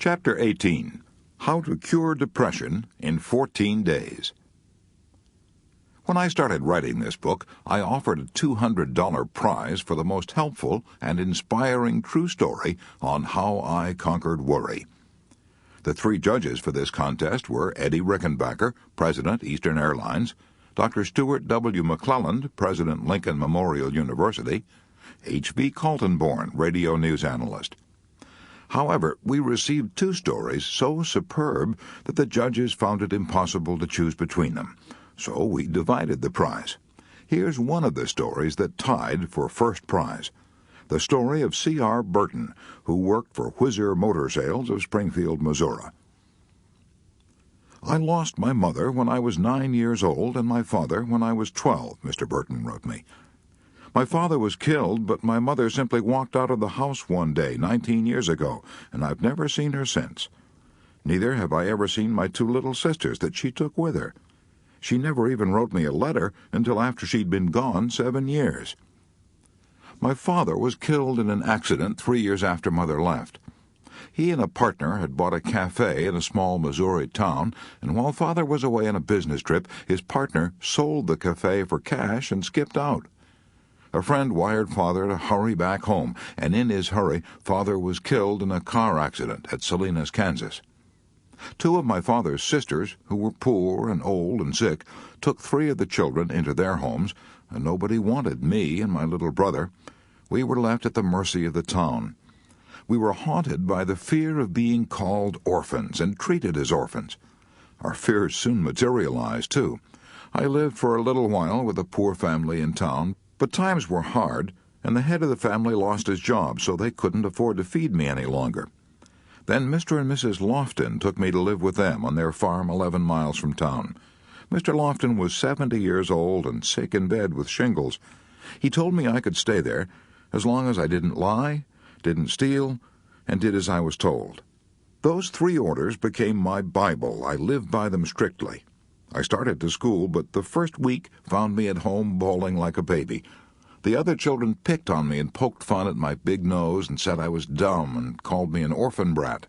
Chapter 18. How to Cure Depression in 14 Days. When I started writing this book, I offered a $200 prize for the most helpful and inspiring true story on how I conquered worry. The three judges for this contest were Eddie Rickenbacker, President, Eastern Airlines; Dr. Stuart W. McClelland, President, Lincoln Memorial University; H.B. Kaltenborn, radio news analyst. However, we received two stories so superb that the judges found it impossible to choose between them, so we divided the prize. Here's one of the stories that tied for first prize. The story of C.R. Burton, who worked for Whizzer Motor Sales of Springfield, Missouri. I lost my mother when I was 9 years old and my father when I was 12, Mr. Burton wrote me. My father was killed, but my mother simply walked out of the house one day 19 years ago, and I've never seen her since. Neither have I ever seen my two little sisters that she took with her. She never even wrote me a letter until after she'd been gone 7 years. My father was killed in an accident 3 years after Mother left. He and a partner had bought a cafe in a small Missouri town, and while Father was away on a business trip, his partner sold the cafe for cash and skipped out. A friend wired Father to hurry back home, and in his hurry, Father was killed in a car accident at Salinas, Kansas. Two of my father's sisters, who were poor and old and sick, took 3 of the children into their homes, and nobody wanted me and my little brother. We were left at the mercy of the town. We were haunted by the fear of being called orphans and treated as orphans. Our fears soon materialized, too. I lived for a little while with a poor family in town, but times were hard, and the head of the family lost his job, so they couldn't afford to feed me any longer. Then Mr. and Mrs. Lofton took me to live with them on their farm 11 miles from town. Mr. Lofton was 70 years old and sick in bed with shingles. He told me I could stay there as long as I didn't lie, didn't steal, and did as I was told. Those 3 orders became my Bible. I lived by them strictly. I started to school, but the first week found me at home bawling like a baby. The other children picked on me and poked fun at my big nose and said I was dumb and called me an orphan brat.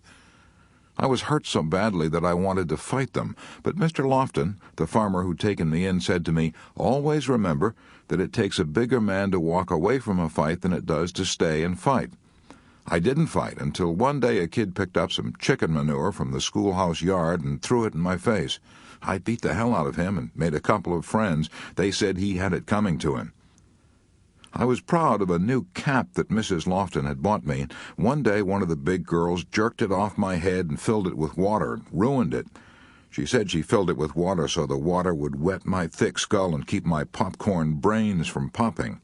I was hurt so badly that I wanted to fight them, but Mr. Lofton, the farmer who'd taken me in, said to me, "Always remember that it takes a bigger man to walk away from a fight than it does to stay and fight." I didn't fight until one day a kid picked up some chicken manure from the schoolhouse yard and threw it in my face. I beat the hell out of him and made a couple of friends. They said he had it coming to him. I was proud of a new cap that Mrs. Lofton had bought me. One day one of the big girls jerked it off my head and filled it with water and ruined it. She said she filled it with water so the water would wet my thick skull and keep my popcorn brains from popping.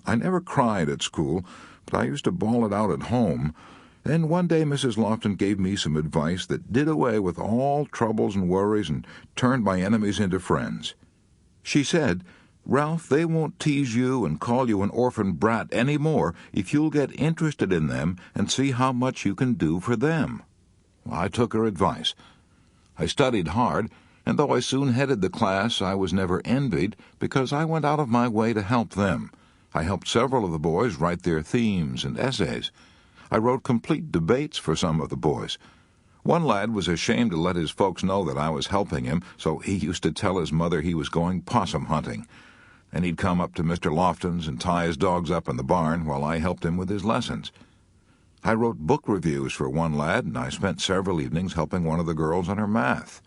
I never cried at school, but I used to bawl it out at home. Then one day Mrs. Lofton gave me some advice that did away with all troubles and worries and turned my enemies into friends. She said, "Ralph, they won't tease you and call you an orphan brat any more if you'll get interested in them and see how much you can do for them." I took her advice. I studied hard, and though I soon headed the class, I was never envied because I went out of my way to help them. I helped several of the boys write their themes and essays. I wrote complete debates for some of the boys. One lad was ashamed to let his folks know that I was helping him, so he used to tell his mother he was going possum hunting. And he'd come up to Mr. Lofton's and tie his dogs up in the barn while I helped him with his lessons. I wrote book reviews for one lad, and I spent several evenings helping one of the girls on her math.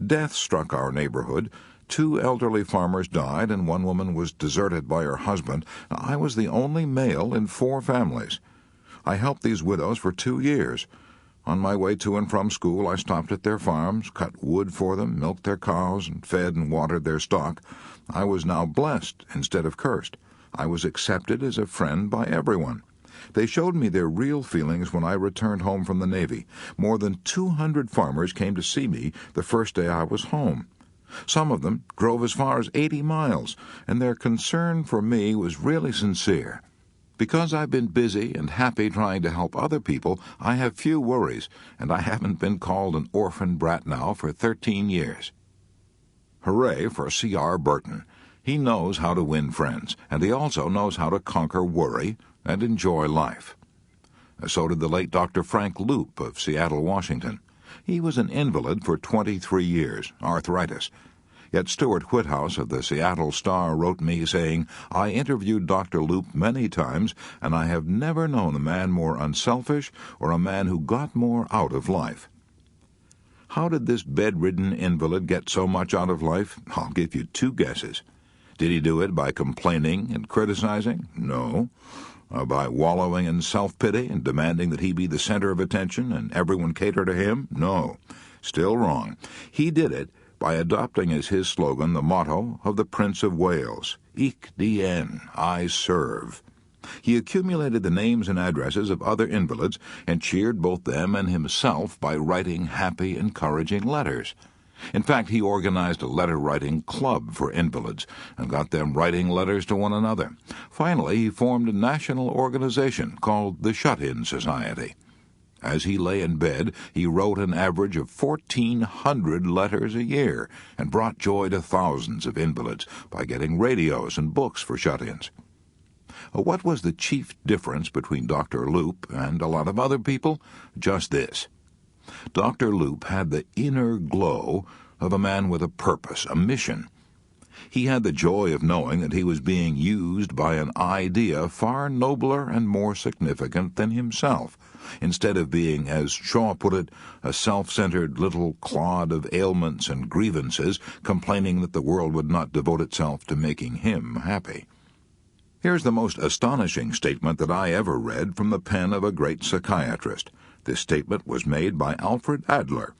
Death struck our neighborhood. 2 elderly farmers died, and one woman was deserted by her husband. I was the only male in 4 families. I helped these widows for 2 years. On my way to and from school, I stopped at their farms, cut wood for them, milked their cows, and fed and watered their stock. I was now blessed instead of cursed. I was accepted as a friend by everyone. They showed me their real feelings when I returned home from the Navy. More than 200 farmers came to see me the first day I was home. Some of them drove as far as 80 miles, and their concern for me was really sincere. Because I've been busy and happy trying to help other people, I have few worries, and I haven't been called an orphan brat now for 13 years. Hooray for C.R. Burton. He knows how to win friends, and he also knows how to conquer worry and enjoy life. So did the late Dr. Frank Loop of Seattle, Washington. He was an invalid for 23 years, arthritis. Yet Stuart Whithouse of the Seattle Star wrote me saying, "I interviewed Dr. Loop many times, and I have never known a man more unselfish or a man who got more out of life." How did this bedridden invalid get so much out of life? I'll give you two guesses. Did he do it by complaining and criticizing? No. By wallowing in self-pity and demanding that he be the center of attention and everyone cater to him? No. Still wrong. He did it by adopting as his slogan the motto of the Prince of Wales, "Ich dien, I serve." He accumulated the names and addresses of other invalids and cheered both them and himself by writing happy, encouraging letters. In fact, he organized a letter-writing club for invalids and got them writing letters to one another. Finally, he formed a national organization called the Shut-In Society. As he lay in bed, he wrote an average of 1,400 letters a year and brought joy to thousands of invalids by getting radios and books for shut-ins. What was the chief difference between Dr. Loop and a lot of other people? Just this. Dr. Loop had the inner glow of a man with a purpose, a mission. He had the joy of knowing that he was being used by an idea far nobler and more significant than himself, instead of being, as Shaw put it, a self-centered little clod of ailments and grievances, complaining that the world would not devote itself to making him happy. Here's the most astonishing statement that I ever read from the pen of a great psychiatrist. This statement was made by Alfred Adler.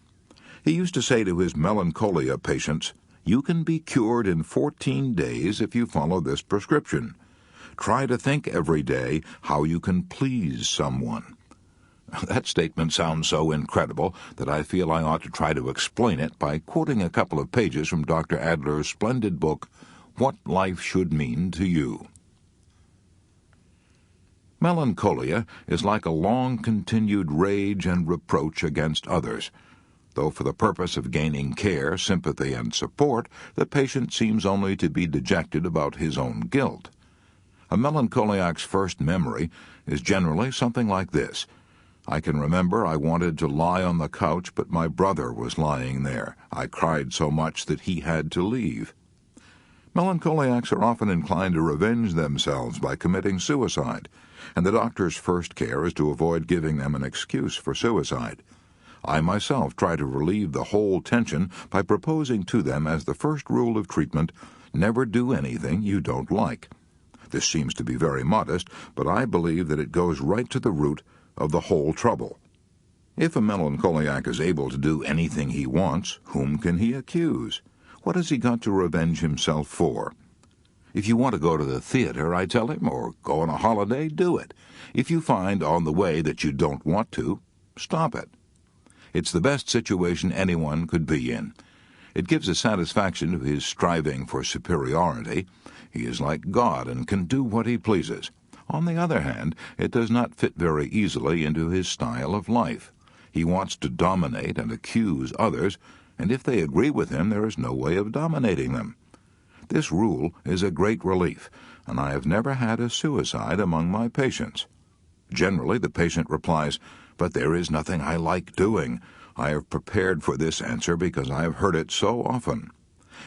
He used to say to his melancholia patients, "You can be cured in 14 days if you follow this prescription. Try to think every day how you can please someone." That statement sounds so incredible that I feel I ought to try to explain it by quoting a couple of pages from Dr. Adler's splendid book, What Life Should Mean to You. Melancholia is like a long-continued rage and reproach against others. Though for the purpose of gaining care, sympathy, and support, the patient seems only to be dejected about his own guilt. A melancholiac's first memory is generally something like this. I can remember I wanted to lie on the couch, but my brother was lying there. I cried so much that he had to leave. Melancholiacs are often inclined to revenge themselves by committing suicide, and the doctor's first care is to avoid giving them an excuse for suicide. I myself try to relieve the whole tension by proposing to them as the first rule of treatment, never do anything you don't like. This seems to be very modest, but I believe that it goes right to the root of the whole trouble. If a melancholiac is able to do anything he wants, whom can he accuse? What has he got to revenge himself for? If you want to go to the theater, I tell him, or go on a holiday, do it. If you find on the way that you don't want to, stop it. It's the best situation anyone could be in. It gives a satisfaction to his striving for superiority. He is like God and can do what he pleases. On the other hand, it does not fit very easily into his style of life. He wants to dominate and accuse others, and if they agree with him, there is no way of dominating them. This rule is a great relief, and I have never had a suicide among my patients. Generally, the patient replies, "But there is nothing I like doing. I have prepared for this answer because I have heard it so often."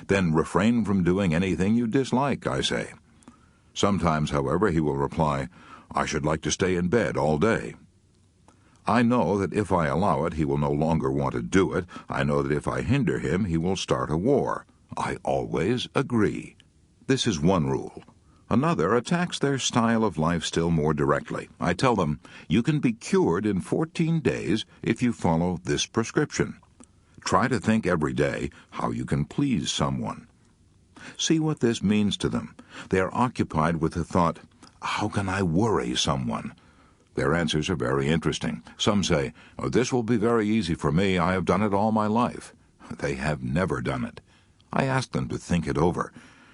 Then refrain from doing anything you dislike, I say. Sometimes, however, he will reply, "I should like to stay in bed all day." I know that if I allow it, he will no longer want to do it. I know that if I hinder him, he will start a war. I always agree. This is one rule. Another attacks their style of life still more directly. I tell them, you can be cured in 14 days if you follow this prescription. Try to think every day how you can please someone. See what this means to them. They are occupied with the thought, how can I worry someone? Their answers are very interesting. Some say, this will be very easy for me. I have done it all my life. They have never done it. I ask them to think it over.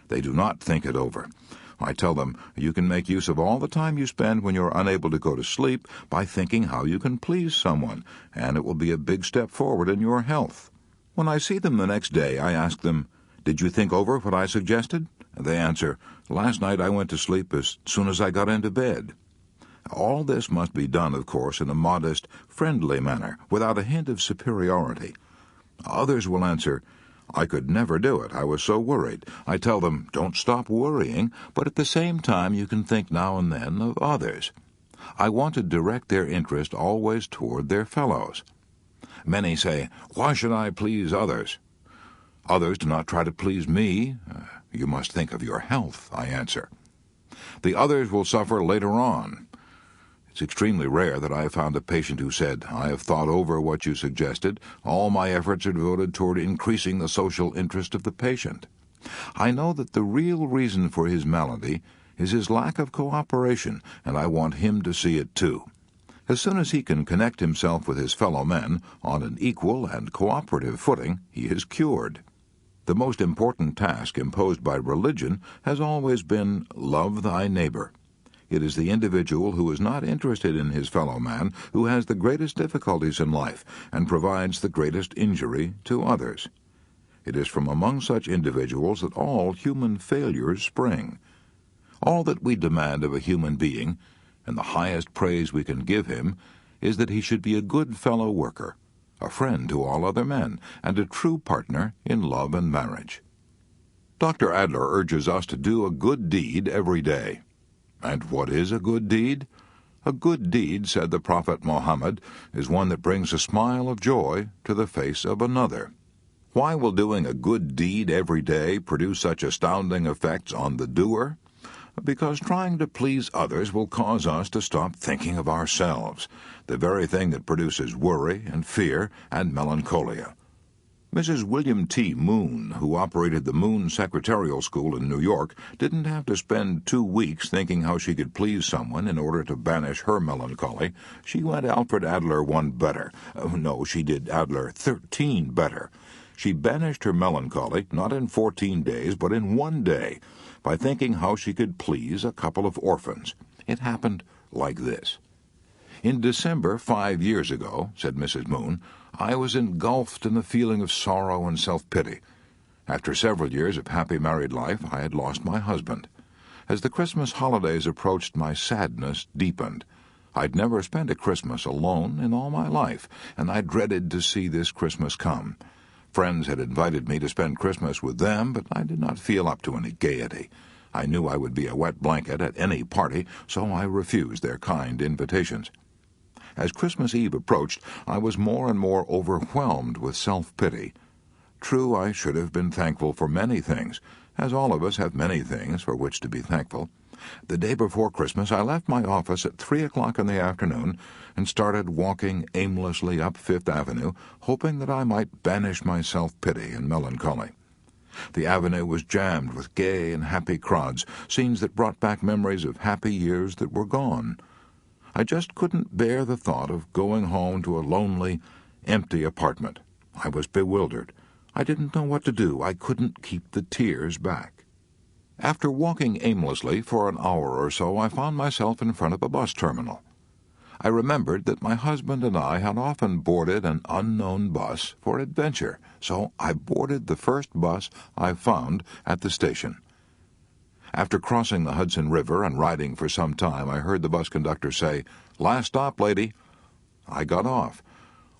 They do not think it over. I tell them, you can make use of all the time you spend when you're unable to go to sleep by thinking how you can please someone, and it will be a big step forward in your health. When I see them the next day, I ask them, did you think over what I suggested? They answer, last night I went to sleep as soon as I got into bed. All this must be done, of course, in a modest, friendly manner, without a hint of superiority. Others will answer, "I could never do it. I was so worried." I tell them, don't stop worrying, but at the same time you can think now and then of others. I want to direct their interest always toward their fellows. Many say, "Why should I please others?" Others do not try to please me. You must think of your health, I answer. The others will suffer later on. It's extremely rare that I have found a patient who said, "I have thought over what you suggested. All my efforts are devoted toward increasing the social interest of the patient." I know that the real reason for his malady is his lack of cooperation, and I want him to see it too. As soon as he can connect himself with his fellow men on an equal and cooperative footing, he is cured. The most important task imposed by religion has always been love thy neighbor. It is the individual who is not interested in his fellow man who has the greatest difficulties in life and provides the greatest injury to others. It is from among such individuals that all human failures spring. All that we demand of a human being, and the highest praise we can give him, is that he should be a good fellow worker, a friend to all other men, and a true partner in love and marriage. Dr. Adler urges us to do a good deed every day. And what is a good deed? A good deed, said the Prophet Muhammad, is one that brings a smile of joy to the face of another. Why will doing a good deed every day produce such astounding effects on the doer? Because trying to please others will cause us to stop thinking of ourselves, the very thing that produces worry and fear and melancholia. Mrs. William T. Moon, who operated the Moon Secretarial School in New York, didn't have to spend 2 weeks thinking how she could please someone in order to banish her melancholy. She went Alfred Adler one better. No, she did Adler 13 better. She banished her melancholy, not in 14 days, but in 1 day, by thinking how she could please a couple of orphans. It happened like this. In December 5 years ago, said Mrs. Moon, I was engulfed in a feeling of sorrow and self-pity. After several years of happy married life, I had lost my husband. As the Christmas holidays approached, my sadness deepened. I'd never spent a Christmas alone in all my life, and I dreaded to see this Christmas come. Friends had invited me to spend Christmas with them, but I did not feel up to any gaiety. I knew I would be a wet blanket at any party, so I refused their kind invitations. As Christmas Eve approached, I was more and more overwhelmed with self-pity. True, I should have been thankful for many things, as all of us have many things for which to be thankful. The day before Christmas, I left my office at 3 o'clock in the afternoon and started walking aimlessly up Fifth Avenue, hoping that I might banish my self-pity and melancholy. The avenue was jammed with gay and happy crowds, scenes that brought back memories of happy years that were gone. I just couldn't bear the thought of going home to a lonely, empty apartment. I was bewildered. I didn't know what to do. I couldn't keep the tears back. After walking aimlessly for an hour or so, I found myself in front of a bus terminal. I remembered that my husband and I had often boarded an unknown bus for adventure, so I boarded the first bus I found at the station. After crossing the Hudson River and riding for some time, I heard the bus conductor say, "Last stop, lady." I got off.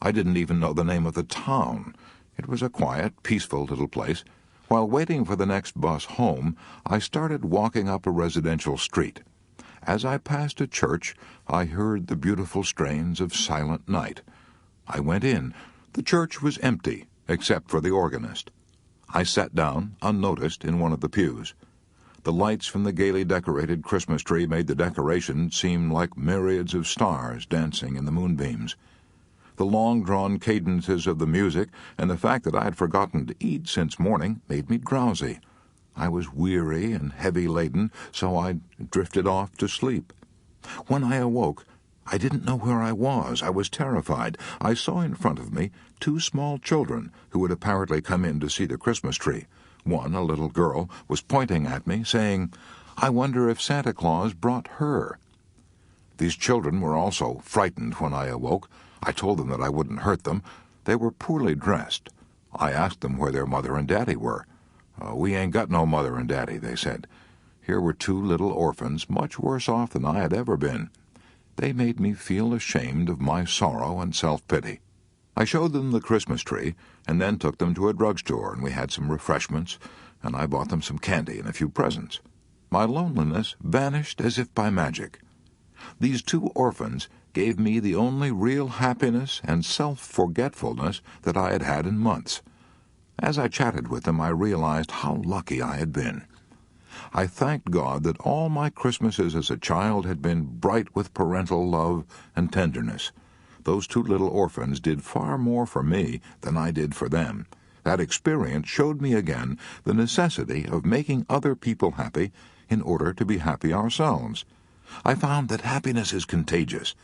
I didn't even know the name of the town. It was a quiet, peaceful little place. While waiting for the next bus home, I started walking up a residential street. As I passed a church, I heard the beautiful strains of Silent Night. I went in. The church was empty, except for the organist. I sat down, unnoticed, in one of the pews. The lights from the gaily decorated Christmas tree made the decoration seem like myriads of stars dancing in the moonbeams. The long-drawn cadences of the music and the fact that I had forgotten to eat since morning made me drowsy. I was weary and heavy-laden, so I drifted off to sleep. When I awoke, I didn't know where I was. I was terrified. I saw in front of me 2 small children who had apparently come in to see the Christmas tree. One, a little girl, was pointing at me, saying, "I wonder if Santa Claus brought her." These children were also frightened when I awoke. I told them that I wouldn't hurt them. They were poorly dressed. I asked them where their mother and daddy were. "We ain't got no mother and daddy," they said. Here were 2 little orphans, much worse off than I had ever been. They made me feel ashamed of my sorrow and self-pity. I showed them the Christmas tree, and then took them to a drugstore, and we had some refreshments, and I bought them some candy and a few presents. My loneliness vanished as if by magic. These two orphans gave me the only real happiness and self-forgetfulness that I had had in months. As I chatted with them, I realized how lucky I had been. I thanked God that all my Christmases as a child had been bright with parental love and tenderness. Those two little orphans did far more for me than I did for them. That experience showed me again the necessity of making other people happy in order to be happy ourselves. I found that happiness is contagious.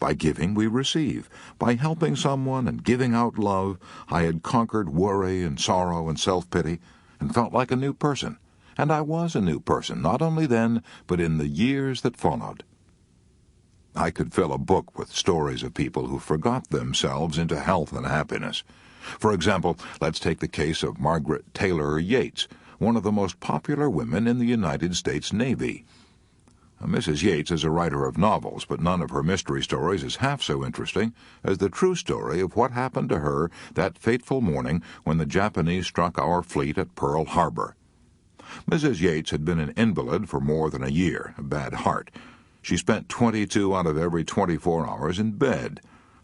By giving, we receive. By helping someone and giving out love, I had conquered worry and sorrow and self-pity and felt like a new person. And I was a new person, not only then, but in the years that followed. I could fill a book with stories of people who forgot themselves into health and happiness. For example, let's take the case of Margaret Taylor Yates, one of the most popular women in the United States Navy. Mrs. Yates is a writer of novels, but none of her mystery stories is half so interesting as the true story of what happened to her that fateful morning when the Japanese struck our fleet at Pearl Harbor. Mrs. Yates had been an invalid for more than a year, a bad heart. She spent 22 out of every 24 hours in bed.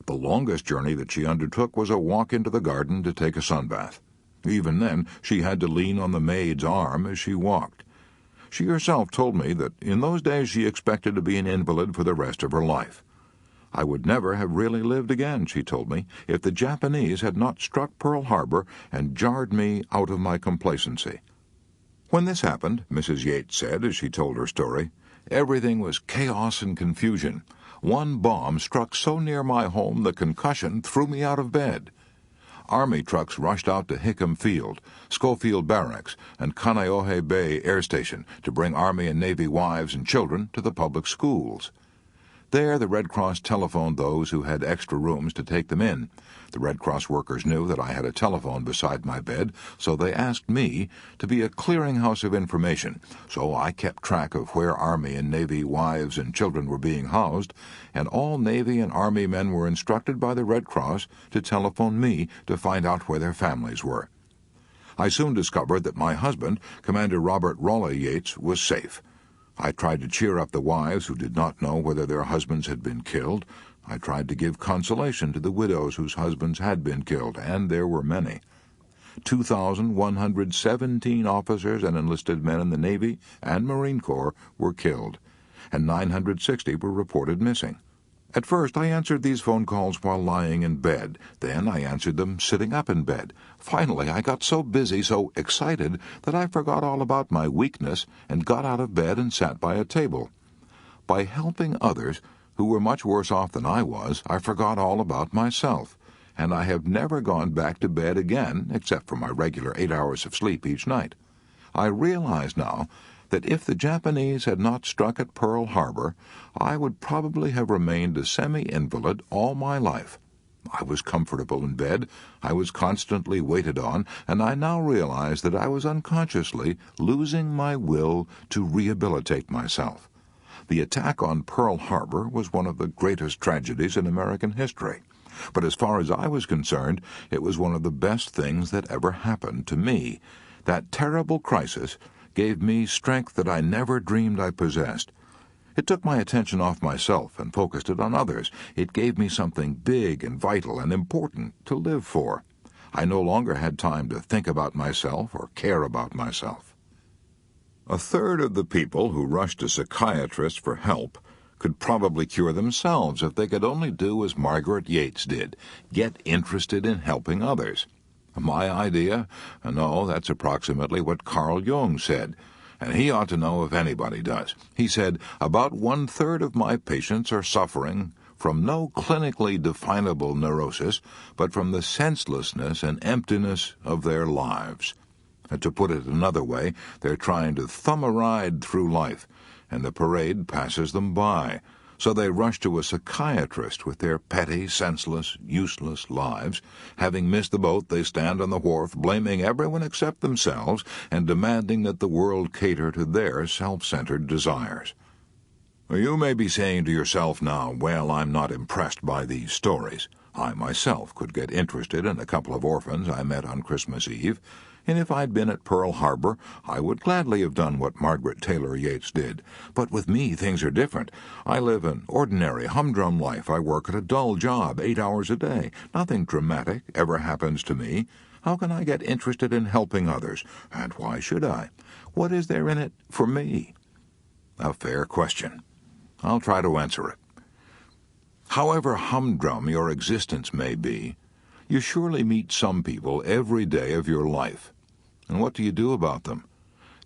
The longest journey that she undertook was a walk into the garden to take a sunbath. Even then, she had to lean on the maid's arm as she walked. She herself told me that in those days she expected to be an invalid for the rest of her life. I would never have really lived again, she told me, if the Japanese had not struck Pearl Harbor and jarred me out of my complacency. When this happened, Mrs. Yates said as she told her story, everything was chaos and confusion. One bomb struck so near my home the concussion threw me out of bed. Army trucks rushed out to Hickam Field, Schofield Barracks, and Kaneohe Bay Air Station to bring Army and Navy wives and children to the public schools. There, the Red Cross telephoned those who had extra rooms to take them in. The Red Cross workers knew that I had a telephone beside my bed, so they asked me to be a clearinghouse of information. So I kept track of where Army and Navy wives and children were being housed, and all Navy and Army men were instructed by the Red Cross to telephone me to find out where their families were. I soon discovered that my husband, Commander Robert Raleigh Yates, was safe. I tried to cheer up the wives who did not know whether their husbands had been killed. I tried to give consolation to the widows whose husbands had been killed, and there were many. 2,117 officers and enlisted men in the Navy and Marine Corps were killed, and 960 were reported missing. At first, I answered these phone calls while lying in bed. Then I answered them sitting up in bed. Finally, I got so busy, so excited, that I forgot all about my weakness and got out of bed and sat by a table. By helping others who were much worse off than I was, I forgot all about myself, and I have never gone back to bed again, except for my regular 8 hours of sleep each night. I realize now that if the Japanese had not struck at Pearl Harbor, I would probably have remained a semi-invalid all my life. I was comfortable in bed, I was constantly waited on, and I now realize that I was unconsciously losing my will to rehabilitate myself. The attack on Pearl Harbor was one of the greatest tragedies in American history. But as far as I was concerned, it was one of the best things that ever happened to me. That terrible crisis gave me strength that I never dreamed I possessed. It took my attention off myself and focused it on others. It gave me something big and vital and important to live for. I no longer had time to think about myself or care about myself. A third of the people who rushed to psychiatrists for help could probably cure themselves if they could only do as Margaret Yates did, get interested in helping others. My idea? No, that's approximately what Carl Jung said, and he ought to know if anybody does. He said, about 1/3 of my patients are suffering from no clinically definable neurosis, but from the senselessness and emptiness of their lives. And to put it another way, they're trying to thumb a ride through life, and the parade passes them by. So they rush to a psychiatrist with their petty, senseless, useless lives. Having missed the boat, they stand on the wharf, blaming everyone except themselves and demanding that the world cater to their self-centered desires. You may be saying to yourself now, well, I'm not impressed by these stories. I myself could get interested in a couple of orphans I met on Christmas Eve, and if I'd been at Pearl Harbor, I would gladly have done what Margaret Taylor Yates did. But with me, things are different. I live an ordinary, humdrum life. I work at a dull job, 8 hours a day. Nothing dramatic ever happens to me. How can I get interested in helping others? And why should I? What is there in it for me? A fair question. I'll try to answer it. However humdrum your existence may be, you surely meet some people every day of your life. And what do you do about them?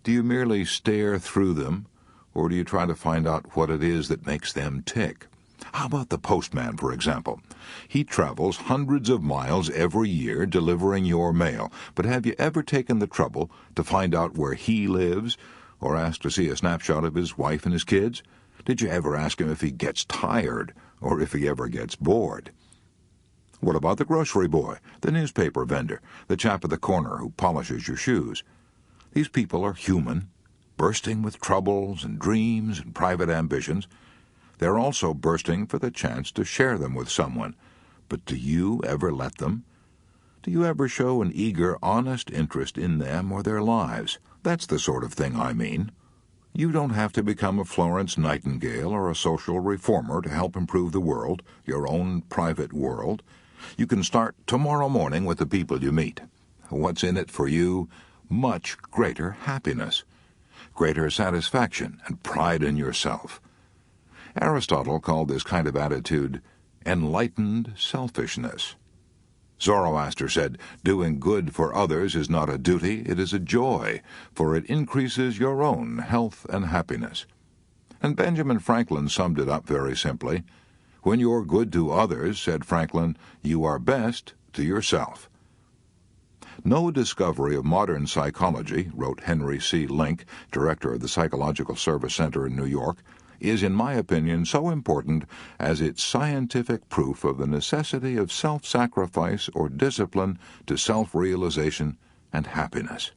Do you merely stare through them, or do you try to find out what it is that makes them tick? How about the postman, for example? He travels hundreds of miles every year delivering your mail, but have you ever taken the trouble to find out where he lives, or asked to see a snapshot of his wife and his kids? Did you ever ask him if he gets tired, or if he ever gets bored? What about the grocery boy, the newspaper vendor, the chap at the corner who polishes your shoes? These people are human, bursting with troubles and dreams and private ambitions. They're also bursting for the chance to share them with someone. But do you ever let them? Do you ever show an eager, honest interest in them or their lives? That's the sort of thing I mean. You don't have to become a Florence Nightingale or a social reformer to help improve the world, your own private world. You can start tomorrow morning with the people you meet. What's in it for you? Much greater happiness, greater satisfaction and pride in yourself. Aristotle called this kind of attitude enlightened selfishness. Zoroaster said, doing good for others is not a duty, it is a joy, for it increases your own health and happiness. And Benjamin Franklin summed it up very simply. When you're good to others, said Franklin, you are best to yourself. No discovery of modern psychology, wrote Henry C. Link, director of the Psychological Service Center in New York, is, in my opinion, so important as its scientific proof of the necessity of self-sacrifice or discipline to self-realization and happiness.